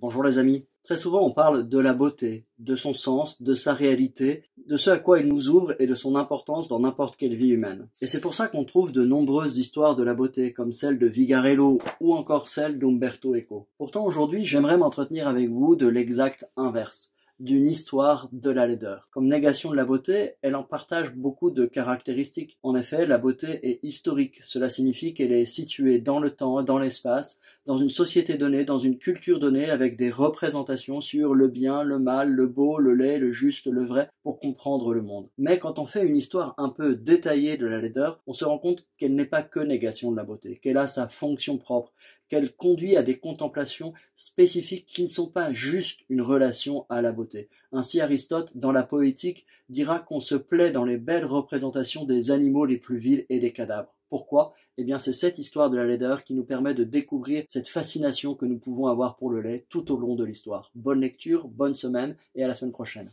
Bonjour les amis. Très souvent on parle de la beauté, de son sens, de sa réalité, de ce à quoi il nous ouvre et de son importance dans n'importe quelle vie humaine. Et c'est pour ça qu'on trouve de nombreuses histoires de la beauté, comme celle de Vigarello ou encore celle d'Umberto Eco. Pourtant aujourd'hui j'aimerais m'entretenir avec vous de l'exact inverse, d'une histoire de la laideur. Comme négation de la beauté, elle en partage beaucoup de caractéristiques. En effet, la beauté est historique. Cela signifie qu'elle est située dans le temps, dans l'espace, dans une société donnée, dans une culture donnée, avec des représentations sur le bien, le mal, le beau, le laid, le juste, le vrai, pour comprendre le monde. Mais quand on fait une histoire un peu détaillée de la laideur, on se rend compte qu'elle n'est pas que négation de la beauté, qu'elle a sa fonction propre, qu'elle conduit à des contemplations spécifiques qui ne sont pas juste une relation à la beauté. Ainsi Aristote, dans la Poétique, dira qu'on se plaît dans les belles représentations des animaux les plus vils et des cadavres. Pourquoi? Eh bien c'est cette histoire de la laideur qui nous permet de découvrir cette fascination que nous pouvons avoir pour le lait tout au long de l'histoire. Bonne lecture, bonne semaine et à la semaine prochaine.